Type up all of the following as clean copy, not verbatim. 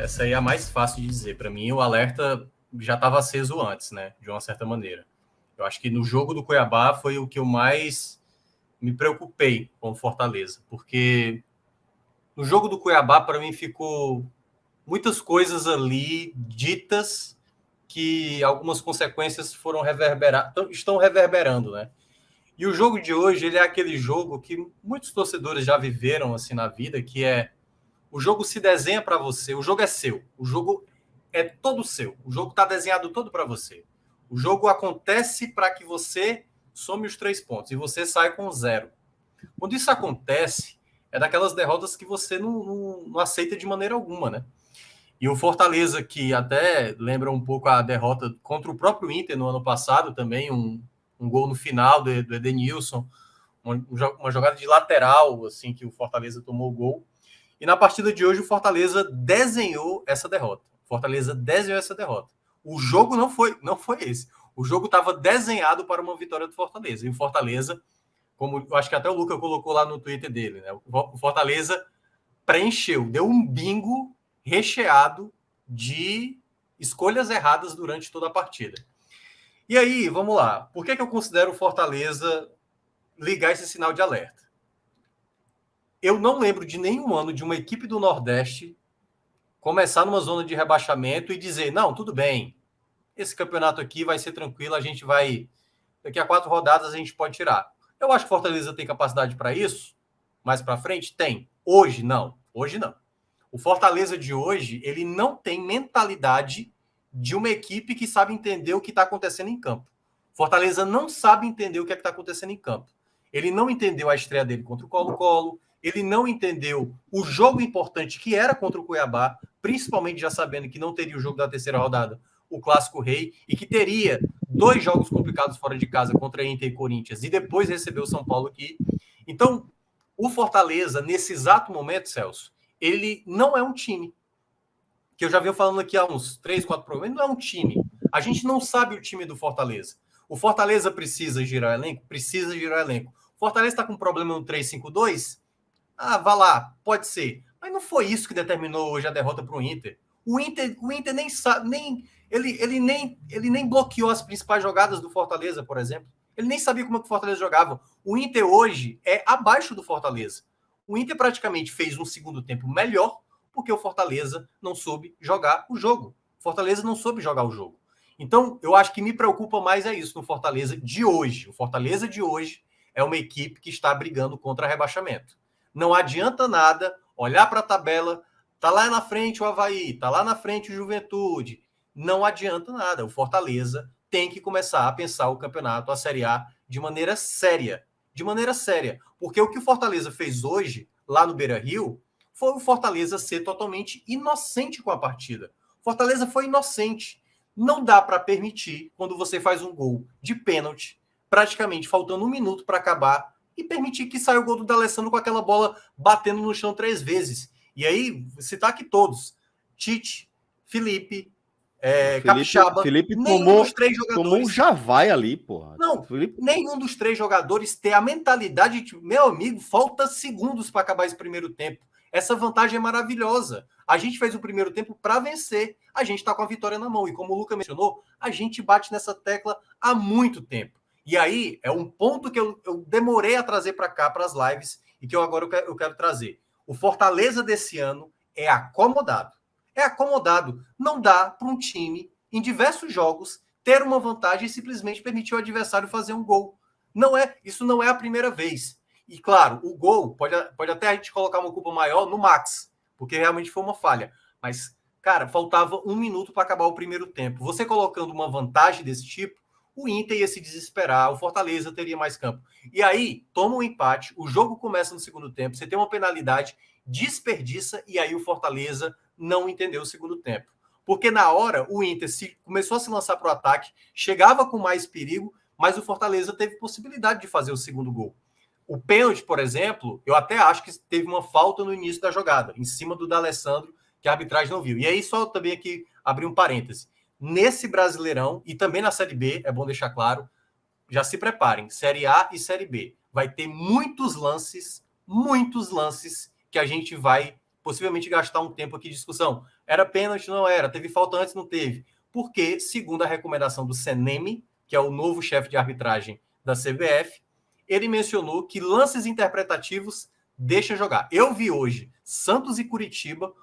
essa aí é a mais fácil de dizer. Para mim, o alerta já estava aceso antes, né? De uma certa maneira. Eu acho que no jogo do Cuiabá foi o que eu mais me preocupei com o Fortaleza, porque no jogo do Cuiabá, para mim, ficou muitas coisas ali ditas que algumas consequências foram estão reverberando, né? E o jogo de hoje, ele é aquele jogo que muitos torcedores já viveram assim na vida, que é o jogo se desenha para você, o jogo é seu, o jogo é todo seu, o jogo está desenhado todo para você. O jogo acontece para que você some os 3 pontos e você sai com 0. Quando isso acontece, é daquelas derrotas que você não aceita de maneira alguma, né? E o Fortaleza, que até lembra um pouco a derrota contra o próprio Inter no ano passado, também um gol no final do Edenilson, uma jogada de lateral, assim, que o Fortaleza tomou o gol. E na partida de hoje, o Fortaleza desenhou essa derrota. O Fortaleza desenhou essa derrota. O jogo não foi esse. O jogo estava desenhado para uma vitória do Fortaleza. E o Fortaleza, como eu acho que até o Luca colocou lá no Twitter dele, né? O Fortaleza preencheu, deu um bingo recheado de escolhas erradas durante toda a partida. E aí, vamos lá. Por que eu considero o Fortaleza ligar esse sinal de alerta? Eu não lembro de nenhum ano de uma equipe do Nordeste começar numa zona de rebaixamento e dizer, não, tudo bem, esse campeonato aqui vai ser tranquilo, a gente vai... Daqui a 4 rodadas a gente pode tirar. Eu acho que o Fortaleza tem capacidade para isso, mais para frente? Tem. Hoje, não. Hoje, não. O Fortaleza de hoje, ele não tem mentalidade de uma equipe que sabe entender o que está acontecendo em campo. Fortaleza não sabe entender o que está acontecendo em campo. Ele não entendeu a estreia dele contra o Colo-Colo, ele não entendeu o jogo importante que era contra o Cuiabá, principalmente já sabendo que não teria o jogo da terceira rodada, o Clássico Rei, e que teria 2 jogos complicados fora de casa contra Inter e Corinthians, e depois recebeu o São Paulo aqui. Então, o Fortaleza, nesse exato momento, Celso, ele não é um time. Que eu já venho falando aqui há uns 3, 4 programas, não é um time. A gente não sabe o time do Fortaleza. O Fortaleza precisa girar o elenco? Precisa girar o elenco. O Fortaleza está com problema no 3-5-2? Ah, vá lá, pode ser. Mas não foi isso que determinou hoje a derrota para o Inter. O Inter nem sabe, ele nem bloqueou as principais jogadas do Fortaleza, por exemplo. Ele nem sabia como é que o Fortaleza jogava. O Inter hoje é abaixo do Fortaleza. O Inter praticamente fez um segundo tempo melhor porque o Fortaleza não soube jogar o jogo. O Fortaleza não soube jogar o jogo. Então, eu acho que me preocupa mais é isso no Fortaleza de hoje. O Fortaleza de hoje é uma equipe que está brigando contra rebaixamento. Não adianta nada olhar para a tabela, tá lá na frente o Avaí, tá lá na frente o Juventude. Não adianta nada. O Fortaleza tem que começar a pensar o campeonato, a Série A, de maneira séria. De maneira séria. Porque o que o Fortaleza fez hoje, lá no Beira-Rio, foi o Fortaleza ser totalmente inocente com a partida. Fortaleza foi inocente. Não dá para permitir, quando você faz um gol de pênalti, praticamente faltando 1 minuto para acabar, e permitir que saia o gol do D'Alessandro com aquela bola batendo no chão 3 vezes. E aí, citar aqui todos: Tite, Felipe, Capixaba, Felipe nenhum dos 3 jogadores. Tomou um javai ali, porra. Não, Felipe... nenhum dos 3 jogadores tem a mentalidade de, meu amigo, falta segundos para acabar esse primeiro tempo. Essa vantagem é maravilhosa. A gente fez o primeiro tempo para vencer. A gente está com a vitória na mão. E como o Luca mencionou, a gente bate nessa tecla há muito tempo. E aí é um ponto que eu demorei a trazer para cá, para as lives, e que agora eu quero trazer. O Fortaleza desse ano é acomodado. É acomodado. Não dá para um time, em diversos jogos, ter uma vantagem e simplesmente permitir o adversário fazer um gol. Isso não é a primeira vez. E claro, o gol pode até a gente colocar uma culpa maior no Max, porque realmente foi uma falha. Mas, cara, faltava 1 minuto para acabar o primeiro tempo. Você colocando uma vantagem desse tipo, o Inter ia se desesperar, o Fortaleza teria mais campo. E aí, toma um empate, o jogo começa no segundo tempo, você tem uma penalidade, desperdiça, e aí o Fortaleza não entendeu o segundo tempo. Porque na hora, o Inter começou a se lançar para o ataque, chegava com mais perigo, mas o Fortaleza teve possibilidade de fazer o segundo gol. O pênalti, por exemplo, eu até acho que teve uma falta no início da jogada, em cima do D'Alessandro, que a arbitragem não viu. E aí, só também aqui abrir um parêntese. Nesse Brasileirão, e também na Série B, é bom deixar claro, já se preparem, Série A e Série B. Vai ter muitos lances que a gente vai possivelmente gastar um tempo aqui de discussão. Era pênalti, não era? Teve falta antes, não teve? Porque, segundo a recomendação do CNM, que é o novo chefe de arbitragem da CBF, ele mencionou que lances interpretativos deixa jogar. Eu vi hoje Santos e Curitiba,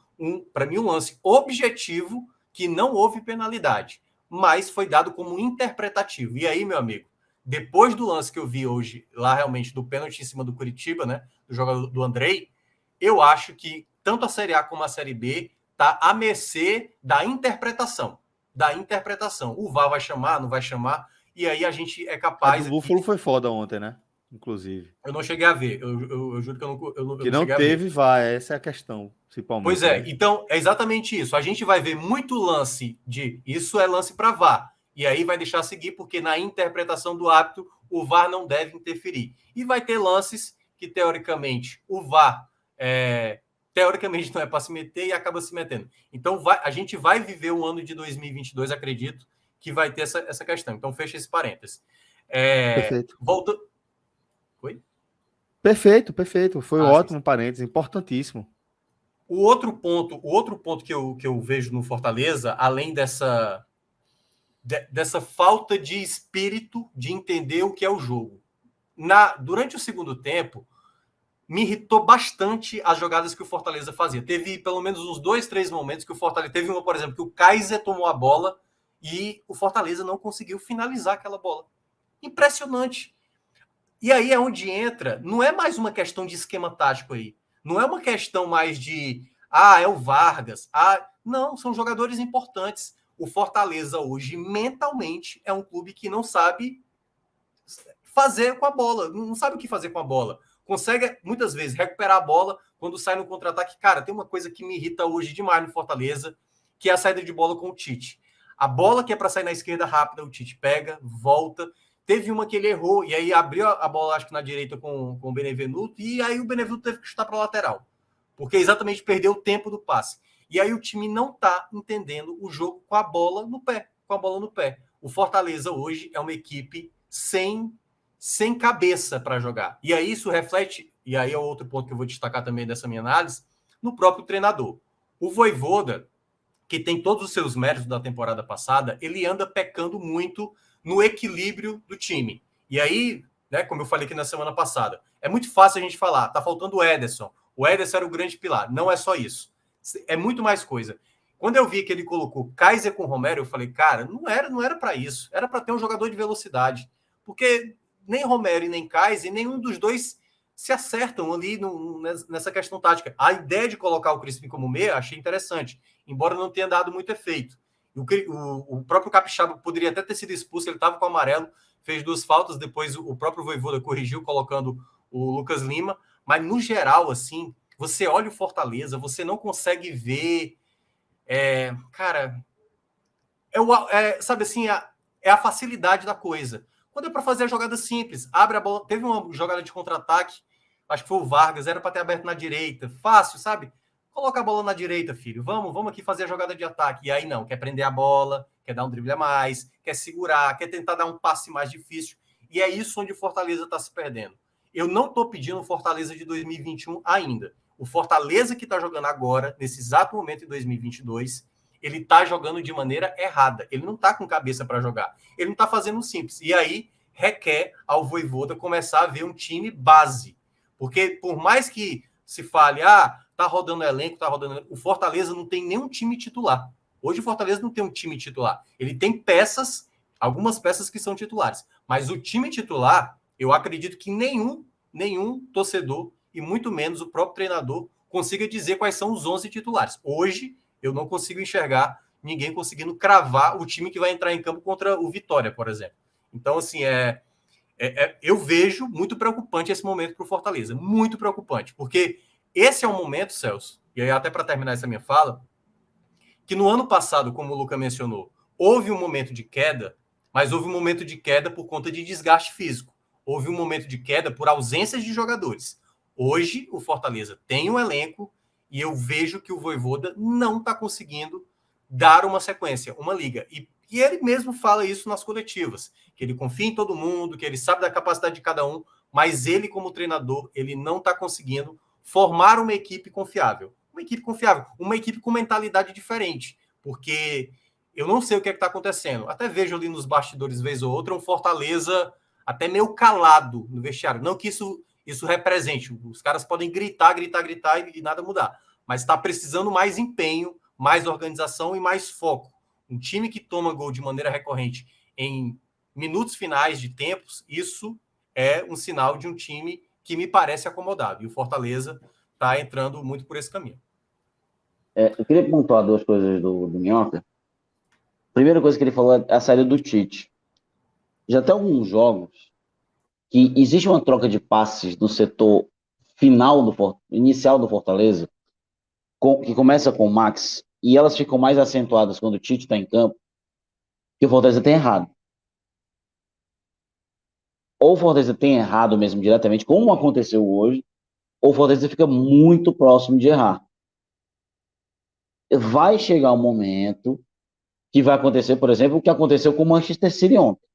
para mim, um lance objetivo que não houve penalidade, mas foi dado como interpretativo. E aí, meu amigo, depois do lance que eu vi hoje, lá realmente do pênalti em cima do Curitiba, né, do jogador do Andrei, eu acho que tanto a Série A como a Série B tá à mercê da interpretação. O VAR vai chamar, não vai chamar, e aí a gente é capaz... A do Búfalo foi foda ontem, né? Inclusive. Eu não cheguei a ver, eu juro que eu não Que não cheguei a teve ver. VAR, essa é a questão, principalmente. Pois é, né? então é exatamente isso. A gente vai ver muito lance de isso é lance para VAR. E aí vai deixar seguir, porque na interpretação do árbitro, o VAR não deve interferir. E vai ter lances que, teoricamente, o VAR teoricamente não é para se meter e acaba se metendo. Então a gente vai viver o ano de 2022, acredito, que vai ter essa questão. Então fecha esse parênteses. Perfeito. Volta. Oi? Perfeito. Foi ótimo, Sim. parênteses, importantíssimo. O outro ponto que eu vejo no Fortaleza, além dessa falta de espírito de entender o que é o jogo. Durante o segundo tempo, me irritou bastante as jogadas que o Fortaleza fazia. Teve pelo menos uns 2, 3 momentos que o Fortaleza... Teve uma, por exemplo, que o Kaiser tomou a bola e o Fortaleza não conseguiu finalizar aquela bola. Impressionante. E aí é onde entra... Não é mais uma questão de esquema tático aí. Não é uma questão mais de... é o Vargas. Não, são jogadores importantes. O Fortaleza hoje, mentalmente, é um clube que não sabe fazer com a bola. Não sabe o que fazer com a bola. Consegue, muitas vezes, recuperar a bola quando sai no contra-ataque. Cara, tem uma coisa que me irrita hoje demais no Fortaleza, que é a saída de bola com o Tite. A bola que é para sair na esquerda rápida, o Tite pega, volta. Teve uma que ele errou, e aí abriu a bola, acho que na direita com o Benevenuto, e aí o Benevenuto teve que chutar para a lateral. Porque exatamente perdeu o tempo do passe. E aí o time não está entendendo o jogo com a bola no pé. O Fortaleza hoje é uma equipe sem cabeça para jogar. E aí isso reflete, e aí é outro ponto que eu vou destacar também dessa minha análise, no próprio treinador. O Vojvoda, que tem todos os seus méritos da temporada passada, ele anda pecando muito no equilíbrio do time. E aí, né, como eu falei aqui na semana passada, é muito fácil a gente falar, tá faltando o Ederson. O Ederson era o grande pilar. Não é só isso. É muito mais coisa. Quando eu vi que ele colocou Kaiser com Romero, eu falei, cara, não era para isso. Era para ter um jogador de velocidade. Porque nem Romero e nem Kaiser, nenhum dos dois se acertam ali nessa questão tática. A ideia de colocar o Crispim como meia, achei interessante, embora não tenha dado muito efeito. O próprio Capixaba poderia até ter sido expulso, ele estava com o amarelo, fez 2 faltas, depois o próprio Vojvoda corrigiu, colocando o Lucas Lima, mas no geral, assim, você olha o Fortaleza, você não consegue ver... cara, sabe assim, é a facilidade da coisa. Quando é para fazer a jogada simples, abre a bola. Teve uma jogada de contra-ataque, acho que foi o Vargas, era para ter aberto na direita. Fácil, sabe? Coloca a bola na direita, filho. Vamos aqui fazer a jogada de ataque. E aí não, quer prender a bola, quer dar um drible a mais, quer segurar, quer tentar dar um passe mais difícil. E é isso onde o Fortaleza está se perdendo. Eu não estou pedindo o Fortaleza de 2021 ainda. O Fortaleza que está jogando agora, nesse exato momento em 2022, ele está jogando de maneira errada. Ele não está com cabeça para jogar. Ele não está fazendo simples. E aí requer ao Vojvoda começar a ver um time base. Porque por mais que se fale, tá rodando elenco, o Fortaleza não tem nenhum time titular. Hoje o Fortaleza não tem um time titular. Ele tem peças, algumas peças que são titulares. Mas o time titular, eu acredito que nenhum torcedor, e muito menos o próprio treinador, consiga dizer quais são os 11 titulares. Hoje, eu não consigo enxergar ninguém conseguindo cravar o time que vai entrar em campo contra o Vitória, por exemplo. Então, assim, eu vejo muito preocupante esse momento para o Fortaleza. Muito preocupante. Porque esse é um momento, Celso, e aí até para terminar essa minha fala, que no ano passado, como o Luca mencionou, houve um momento de queda, mas houve um momento de queda por conta de desgaste físico. Houve um momento de queda por ausências de jogadores. Hoje, o Fortaleza tem um elenco e eu vejo que o Vojvoda não está conseguindo dar uma sequência, uma liga. E ele mesmo fala isso nas coletivas, que ele confia em todo mundo, que ele sabe da capacidade de cada um, mas ele, como treinador, ele não está conseguindo formar uma equipe confiável. uma equipe confiável, uma equipe com mentalidade diferente, porque eu não sei o que está acontecendo. Até vejo ali nos bastidores, vez ou outra, um Fortaleza até meio calado no vestiário. Não que isso represente. Os caras podem gritar e nada mudar. Mas está precisando mais empenho, mais organização e mais foco. Um time que toma gol de maneira recorrente em minutos finais de tempos, isso é um sinal de um time que me parece acomodado. E o Fortaleza está entrando muito por esse caminho. Eu queria pontuar duas coisas do Minhoca. Primeira coisa que ele falou é a saída do Tite. Já tem alguns jogos que existe uma troca de passes no setor inicial do Fortaleza, que começa com o Max, e elas ficam mais acentuadas quando o Tite está em campo, que o Fortaleza tem errado. Ou o Fortaleza tem errado mesmo diretamente, como aconteceu hoje, ou o Fortaleza fica muito próximo de errar. Vai chegar um momento que vai acontecer, por exemplo, o que aconteceu com o Manchester City ontem.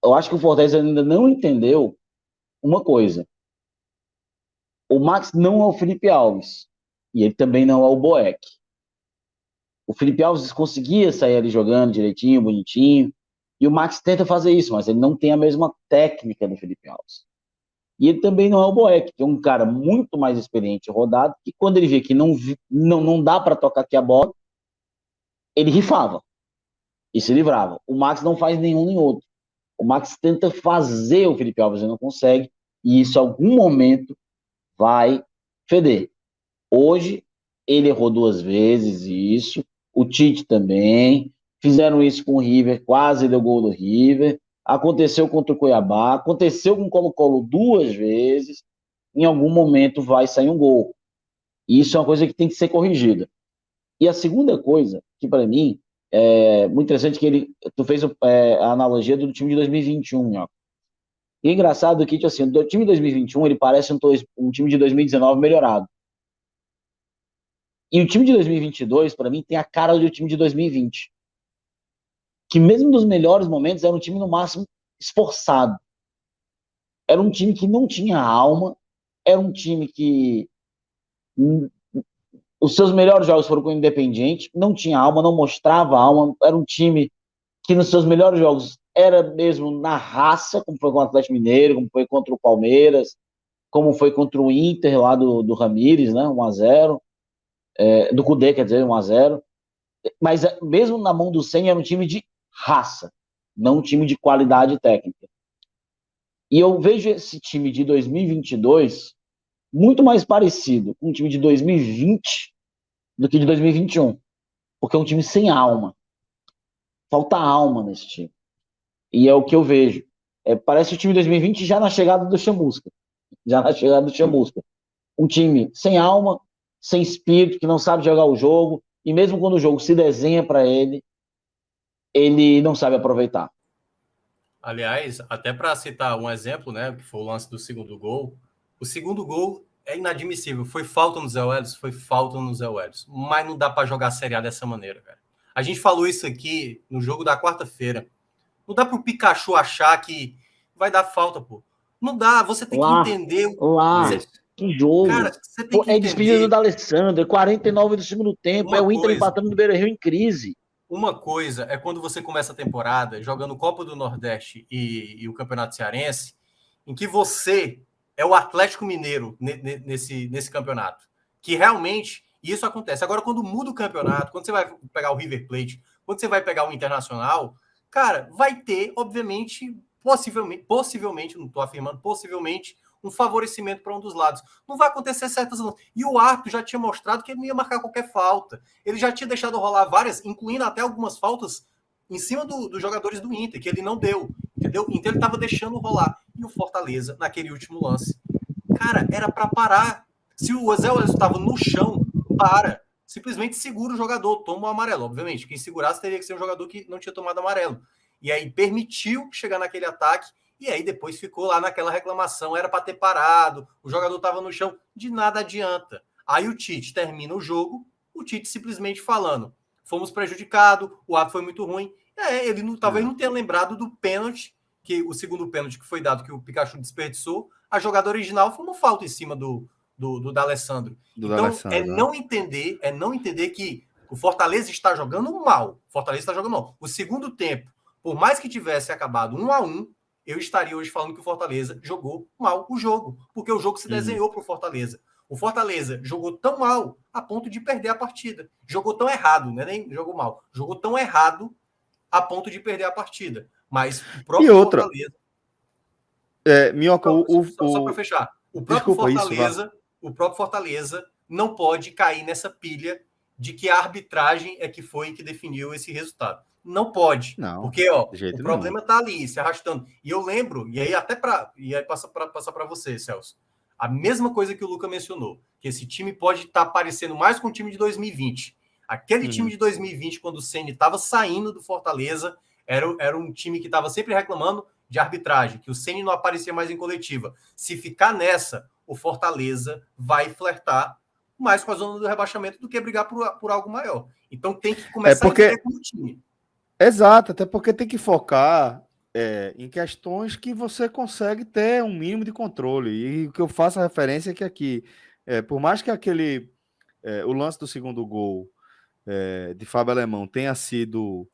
Eu acho que o Fortaleza ainda não entendeu uma coisa. O Max não é o Felipe Alves. E ele também não é o Boeck. O Felipe Alves conseguia sair ali jogando direitinho, bonitinho. E o Max tenta fazer isso, mas ele não tem a mesma técnica do Felipe Alves. E ele também não é o Boeck, que é um cara muito mais experiente e rodado, que quando ele vê que não dá para tocar aqui a bola, ele rifava e se livrava. O Max não faz nenhum nem outro. O Max tenta fazer o Felipe Alves e não consegue, e isso em algum momento vai feder. Hoje, ele errou 2 vezes, isso. O Tite também. Fizeram isso com o River, quase deu gol do River. Aconteceu contra o Cuiabá. Aconteceu com o Colo-Colo 2 vezes. Em algum momento vai sair um gol. E isso é uma coisa que tem que ser corrigida. E a segunda coisa, que para mim é muito interessante, que tu fez a analogia do time de 2021, ó. E é engraçado que, assim, o time de 2021, ele parece um time de 2019 melhorado. E o time de 2022, para mim, tem a cara do time de 2020. Que mesmo nos melhores momentos, era um time, no máximo, esforçado. Era um time que não tinha alma, era um time que os seus melhores jogos foram com o Independiente, não tinha alma, não mostrava alma, era um time que nos seus melhores jogos era mesmo na raça, como foi contra o Atlético Mineiro, como foi contra o Palmeiras, como foi contra o Inter lá do Ramires, né, 1-0, do Cudê, quer dizer, 1-0, mas mesmo na mão do Senna era um time de raça, não um time de qualidade técnica. E eu vejo esse time de 2022 muito mais parecido com o time de 2020 do que de 2021, porque é um time sem alma. Falta alma nesse time. E é o que eu vejo. Parece o time de 2020 já na chegada do Chamusca. Um time sem alma, sem espírito, que não sabe jogar o jogo, e mesmo quando o jogo se desenha para ele, ele não sabe aproveitar. Aliás, até para citar um exemplo, né, que foi o lance do segundo gol, o segundo gol é inadmissível. Foi falta no Zé Welles, mas não dá para jogar a Série A dessa maneira, cara. A gente falou isso aqui no jogo da quarta-feira. Não dá para o Pikachu achar que vai dar falta, pô. Não dá, você tem que entender. Que jogo. Cara, você tem que entender. Despedida do Alessandro, 49 do segundo tempo, o Inter empatando no Beira-Rio em crise. Uma coisa é quando você começa a temporada jogando Copa do Nordeste e o Campeonato Cearense, em que você é o Atlético Mineiro nesse campeonato. Que realmente isso acontece. Agora, quando muda o campeonato, quando você vai pegar o River Plate, quando você vai pegar o Internacional, cara, vai ter, obviamente, possivelmente, não estou afirmando, possivelmente, um favorecimento para um dos lados. Não vai acontecer certas... E o árbitro já tinha mostrado que ele não ia marcar qualquer falta. Ele já tinha deixado rolar várias, incluindo até algumas faltas em cima dos jogadores do Inter, que ele não deu, entendeu? Então ele estava deixando rolar. E o Fortaleza, naquele último lance, cara, era para parar. Se o Zé Welles estava no chão, para. Simplesmente segura o jogador, toma o amarelo. Obviamente, quem segurasse teria que ser um jogador que não tinha tomado amarelo. E aí permitiu chegar naquele ataque, e aí depois ficou lá naquela reclamação, era para ter parado, o jogador estava no chão, de nada adianta. Aí o Tite termina o jogo, o Tite simplesmente falando, fomos prejudicados, o ato foi muito ruim. Ele talvez não tenha lembrado do pênalti, que o segundo pênalti que foi dado, que o Pikachu desperdiçou, a jogada original foi uma falta em cima do do D'Alessandro. Do Então, D'Alessandro, não entender que o Fortaleza está jogando mal. O Fortaleza está jogando mal. O segundo tempo, por mais que tivesse acabado 1-1, eu estaria hoje falando que o Fortaleza jogou mal o jogo, porque o jogo se desenhou para o Fortaleza. O Fortaleza jogou tão mal a ponto de perder a partida. Jogou tão errado, né? Nem jogou mal. Jogou tão errado a ponto de perder a partida. Mas o próprio Fortaleza... Minhoca, só para fechar. O próprio Fortaleza não pode cair nessa pilha de que a arbitragem é que foi que definiu esse resultado. Não pode. Não, porque o nenhum. problema está ali, se arrastando. E eu lembro, e aí até passar para você, Celso, a mesma coisa que o Luca mencionou, que esse time pode estar parecendo mais com o time de 2020. Aquele time de 2020, quando o Ceni estava saindo do Fortaleza, era um time que estava sempre reclamando de arbitragem, que o Ceni não aparecia mais em coletiva. Se ficar nessa, o Fortaleza vai flertar mais com a zona do rebaixamento do que brigar por algo maior. Então tem que começar a entender como time. Exato, até porque tem que focar em questões que você consegue ter um mínimo de controle. E o que eu faço a referência é que aqui, por mais que o lance do segundo gol de Fábio Alemão tenha sido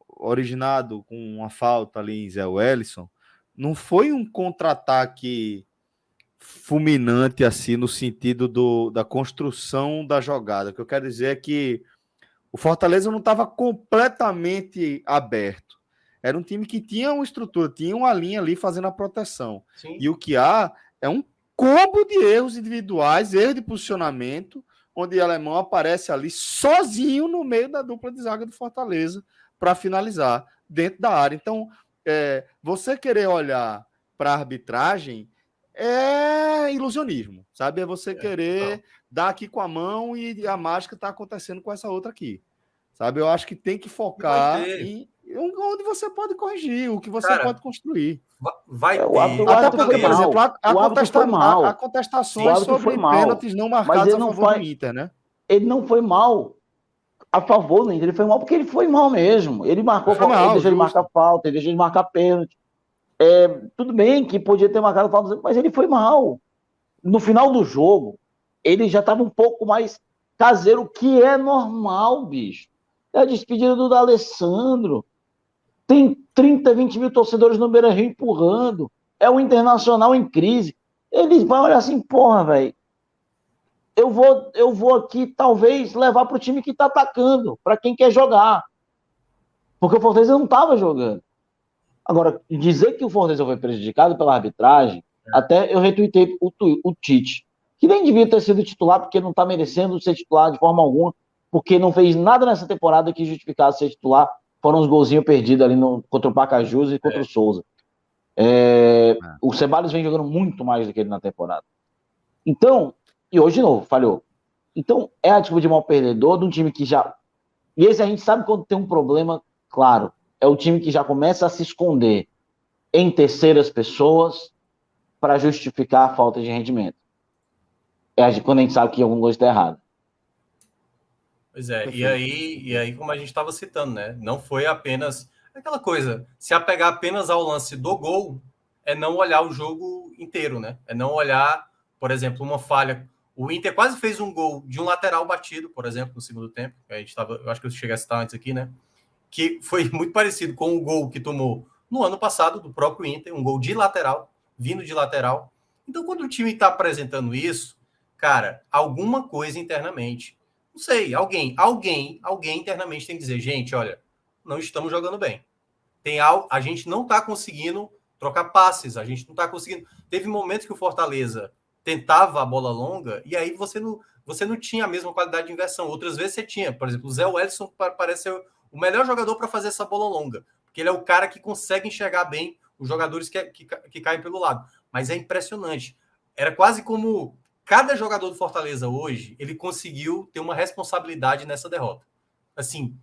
originado com uma falta ali em Zé Wellison, não foi um contra-ataque fulminante assim no sentido da construção da jogada. O que eu quero dizer é que o Fortaleza não estava completamente aberto. Era um time que tinha uma estrutura, tinha uma linha ali fazendo a proteção. Sim. E o que há é um combo de erros individuais, erro de posicionamento, onde o Alemão aparece ali sozinho no meio da dupla de zaga do Fortaleza para finalizar dentro da área. Então, você querer olhar para a arbitragem é ilusionismo, sabe? É você querer dar aqui com a mão e a mágica está acontecendo com essa outra aqui, sabe? Eu acho que tem que focar em onde você pode corrigir, o que você pode construir. Vai ter. Até porque, por exemplo, há contestações sobre pênaltis não marcados a favor do Inter, né? Ele não foi mal a favor do Inter, ele foi mal porque ele foi mal mesmo. Ele marcou, ele deixou de marcar falta, ele deixou de marcar pênalti. Tudo bem que podia ter marcado falta, mas ele foi mal. No final do jogo, ele já estava um pouco mais caseiro, o que é normal, bicho. É a despedida do D'Alessandro. Tem 30, 20 mil torcedores no Beira-Rio empurrando. É o Internacional em crise. Eles vão olhar assim, porra, velho. Eu vou aqui, talvez, levar para o time que está atacando, para quem quer jogar. Porque o Fortaleza não estava jogando. Agora, dizer que o Fortaleza foi prejudicado pela arbitragem, até eu retuitei o Tite, que nem devia ter sido titular, porque não está merecendo ser titular de forma alguma, porque não fez nada nessa temporada que justificasse ser titular. Foram uns golzinhos perdidos ali contra o Pacajus e contra o Souza. O Ceballos vem jogando muito mais do que ele na temporada. Então, e hoje de novo, falhou. Então, é a atitude de mal perdedor de um time que já... E esse a gente sabe quando tem um problema, claro. É o time que já começa a se esconder em terceiras pessoas para justificar a falta de rendimento. Quando a gente sabe que alguma coisa está errada. Pois é, e aí, como a gente estava citando, né? Não foi apenas aquela coisa, se apegar apenas ao lance do gol, é não olhar o jogo inteiro, né? É não olhar, por exemplo, uma falha. O Inter quase fez um gol de um lateral batido, por exemplo, no segundo tempo. Eu acho que eu cheguei a citar antes aqui, né? Que foi muito parecido com o gol que tomou no ano passado do próprio Inter, um gol de lateral, vindo de lateral. Então, quando o time está apresentando isso, cara, alguma coisa internamente, não sei, alguém internamente tem que dizer, gente, olha, não estamos jogando bem. A gente não está conseguindo trocar passes, a gente não está conseguindo. Teve momentos que o Fortaleza tentava a bola longa e aí você não tinha a mesma qualidade de inversão. Outras vezes você tinha, por exemplo, o Zé Wellison parece ser o melhor jogador para fazer essa bola longa, porque ele é o cara que consegue enxergar bem os jogadores que caem pelo lado. Mas é impressionante. Era quase como cada jogador do Fortaleza hoje, ele conseguiu ter uma responsabilidade nessa derrota. Assim,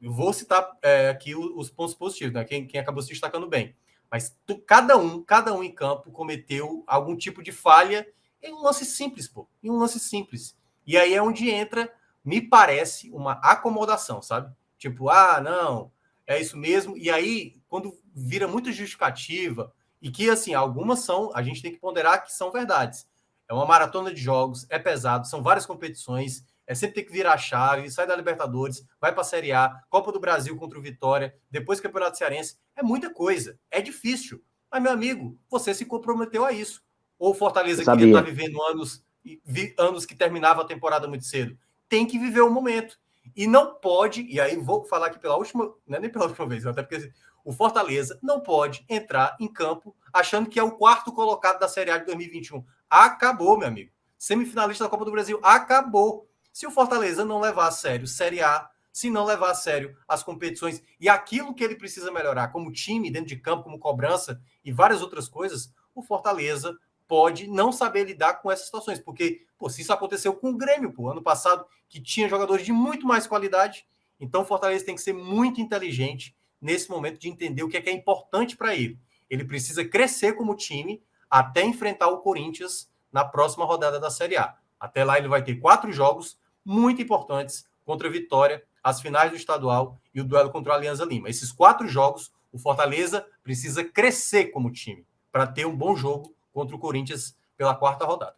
eu vou citar aqui os pontos positivos, né? Quem acabou se destacando bem. Mas cada um em campo cometeu algum tipo de falha em um lance simples, pô. Em um lance simples. E aí é onde entra, me parece, uma acomodação, sabe? Tipo, não, é isso mesmo. E aí, quando vira muito justificativa, e que, assim, algumas a gente tem que ponderar que são verdades. É uma maratona de jogos, é pesado, são várias competições, sempre tem que virar a chave, sai da Libertadores, vai para a Série A, Copa do Brasil contra o Vitória, depois Campeonato Cearense. É muita coisa, é difícil. Mas, meu amigo, você se comprometeu a isso. Ou o Fortaleza queria estar vivendo anos que terminava a temporada muito cedo. Tem que viver o momento. E não pode, e aí vou falar aqui pela última, não é nem pela última vez, até porque o Fortaleza não pode entrar em campo achando que é o quarto colocado da Série A de 2021. Acabou, meu amigo. Semifinalista da Copa do Brasil, acabou. Se o Fortaleza não levar a sério Série A, se não levar a sério as competições e aquilo que ele precisa melhorar como time, dentro de campo, como cobrança e várias outras coisas, o Fortaleza pode não saber lidar com essas situações. Porque, se isso aconteceu com o Grêmio, ano passado, que tinha jogadores de muito mais qualidade, então o Fortaleza tem que ser muito inteligente nesse momento de entender o que é importante para ele. Ele precisa crescer como time até enfrentar o Corinthians na próxima rodada da Série A. Até lá ele vai ter 4 jogos muito importantes contra a Vitória, as finais do estadual e o duelo contra a Alianza Lima. Esses 4 jogos, o Fortaleza precisa crescer como time para ter um bom jogo contra o Corinthians pela 4ª rodada.